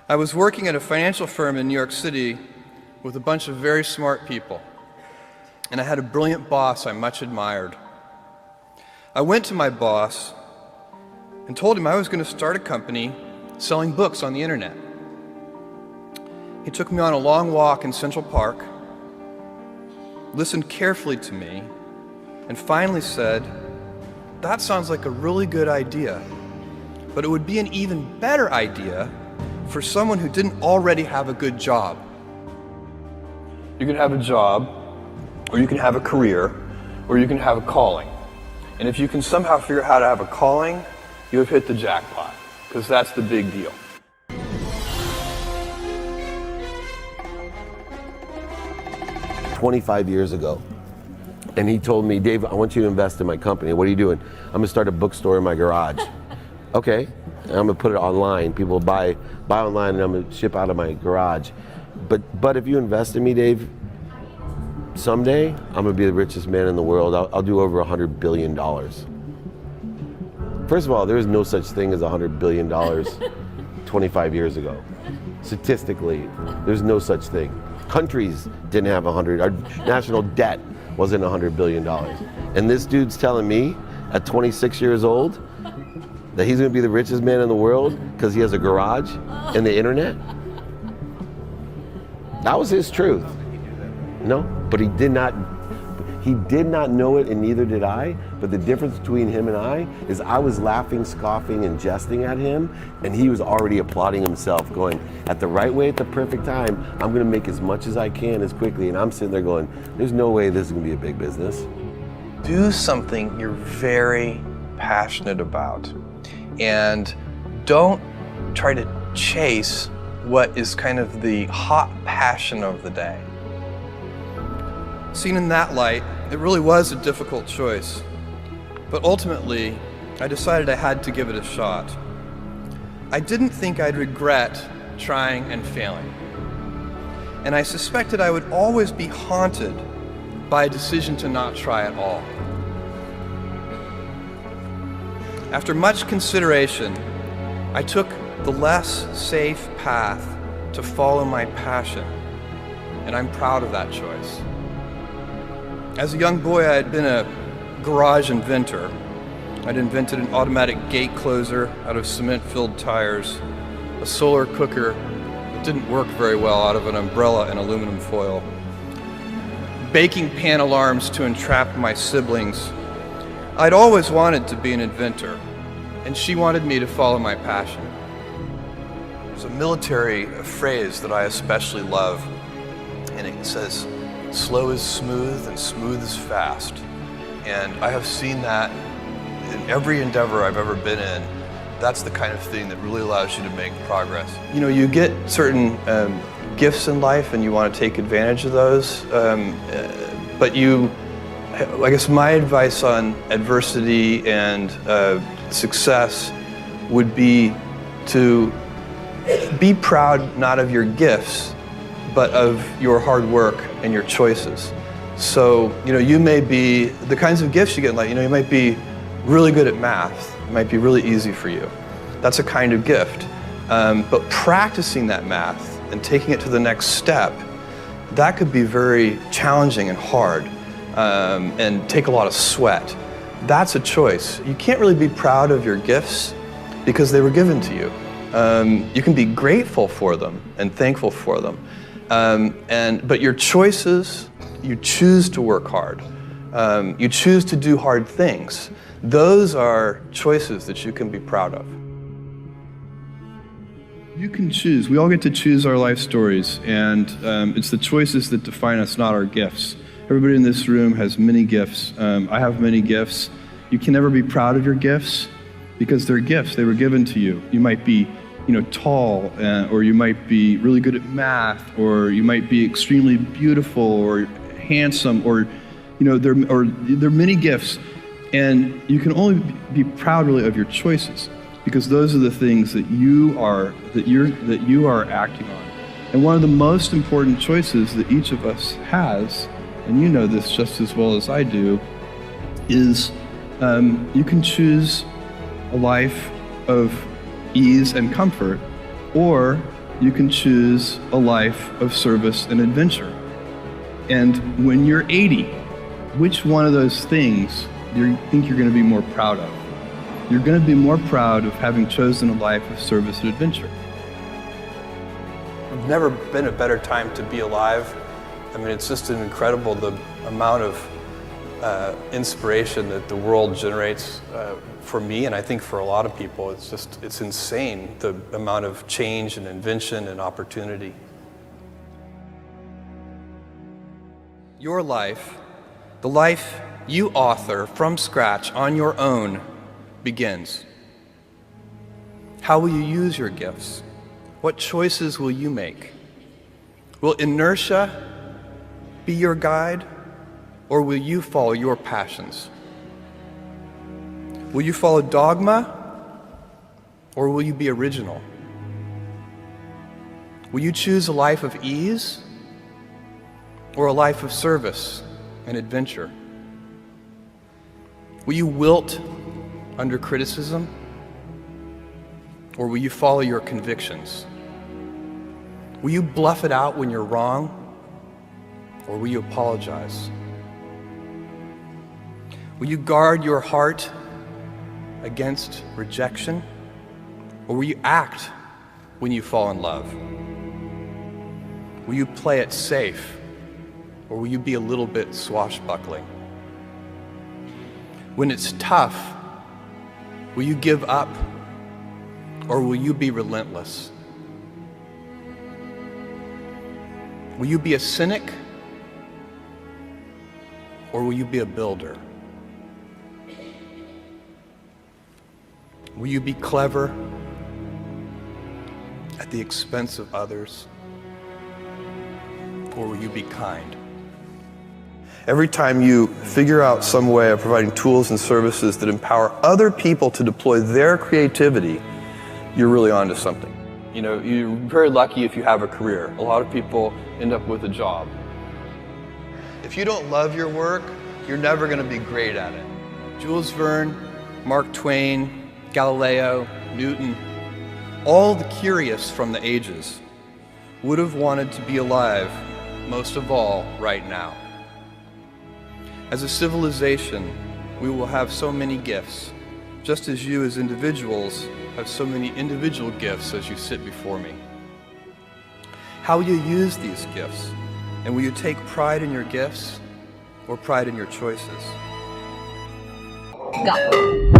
I was working at a financial firm in New York City with a bunch of very smart people, and I had a brilliant boss I much admired. I went to my boss and told him I was going to start a company selling books on the internet. He took me on a long walk in Central Park, listened carefully to me, and finally said, "That sounds like a really good idea, but it would be an even better idea for someone who didn't already have a good job." You can have a job, or you can have a career, or you can have a calling. And if you can somehow figure out how to have a calling, you have hit the jackpot, because that's the big deal. "25 years ago, and he told me, "Dave, I want you to invest in my company." "What are you doing?" "I'm gonna start a bookstore in my garage." "Okay, and I'm gonna put it online. People buy online, and I'm gonna ship out of my garage. But if you invest in me, Dave, someday I'm gonna be the richest man in the world. I'll do over $100 billion. First of all, there is no such thing as $100 billion 25 years ago. Statistically, there's no such thing. Countries didn't have 100. Our national debt wasn't $100 billion. And this dude's telling me at 26 years old that he's gonna be the richest man in the world because he has a garage and the internet? That was his truth. No, but he did not know it, and neither did I. But the difference between him and I is I was laughing, scoffing, and jesting at him, and he was already applauding himself, going, at the right way, at the perfect time, I'm gonna make as much as I can as quickly. And I'm sitting there going, there's no way this is gonna be a big business. Do something you're very passionate about, and don't try to chase what is kind of the hot passion of the day. Seen in that light, it really was a difficult choice, but ultimately, I decided I had to give it a shot. I didn't think I'd regret trying and failing, and I suspected I would always be haunted by a decision to not try at all. After much consideration, I took the less safe path to follow my passion, and I'm proud of that choice. As a young boy, I had been a garage inventor. I'd invented an automatic gate closer out of cement-filled tires, a solar cooker that didn't work very well out of an umbrella and aluminum foil, baking pan alarms to entrap my siblings. I'd always wanted to be an inventor, and she wanted me to follow my passion. There's a military phrase that I especially love, and it says, "Slow is smooth and smooth is fast." And I have seen that in every endeavor I've ever been in. That's the kind of thing that really allows you to make progress. You know, you get certain gifts in life and you want to take advantage of those, but I guess my advice on adversity and success would be to be proud not of your gifts, but of your hard work and your choices. So, you may be, the kinds of gifts you get in life, you might be really good at math. It might be really easy for you. That's a kind of gift. But practicing that math and taking it to the next step, that could be very challenging and hard, and take a lot of sweat. That's a choice. You can't really be proud of your gifts because they were given to you. You can be grateful for them and thankful for them. But your choices, you choose to work hard. You choose to do hard things. Those are choices that you can be proud of. You can choose. We all get to choose our life stories, and it's the choices that define us, not our gifts. Everybody in this room has many gifts. I have many gifts. You can never be proud of your gifts because they're gifts. They were given to you. You might be tall, or you might be really good at math, or you might be extremely beautiful or handsome, or there are many gifts, and you can only be proud really of your choices because those are the things that you are acting on. And one of the most important choices that each of us has, and you know this just as well as I do, is you can choose a life of ease and comfort, or you can choose a life of service and adventure. And when you're 80, which one of those things do you think you're going to be more proud of? You're going to be more proud of having chosen a life of service and adventure. There's never been a better time to be alive. I mean, it's just incredible the amount of inspiration that the world generates for me, and I think for a lot of people. It's insane, the amount of change and invention and opportunity. Your life, the life you author from scratch on your own, begins. How will you use your gifts? What choices will you make? Will inertia be your guide, or will you follow your passions? Will you follow dogma, or will you be original? Will you choose a life of ease, or a life of service and adventure? Will you wilt under criticism, or will you follow your convictions? Will you bluff it out when you're wrong, or will you apologize? Will you guard your heart against rejection, or will you act when you fall in love? Will you play it safe, or will you be a little bit swashbuckling? When it's tough, will you give up, or will you be relentless? Will you be a cynic, or will you be a builder? Will you be clever at the expense of others, or will you be kind? Every time you figure out some way of providing tools and services that empower other people to deploy their creativity, you're really onto something. You know, you're very lucky if you have a career. A lot of people end up with a job. If you don't love your work, you're never going to be great at it. Jules Verne, Mark Twain, Galileo, Newton, all the curious from the ages would have wanted to be alive, most of all, right now. As a civilization, we will have so many gifts, just as you as individuals have so many individual gifts as you sit before me. How will you use these gifts? And will you take pride in your gifts or pride in your choices? Go.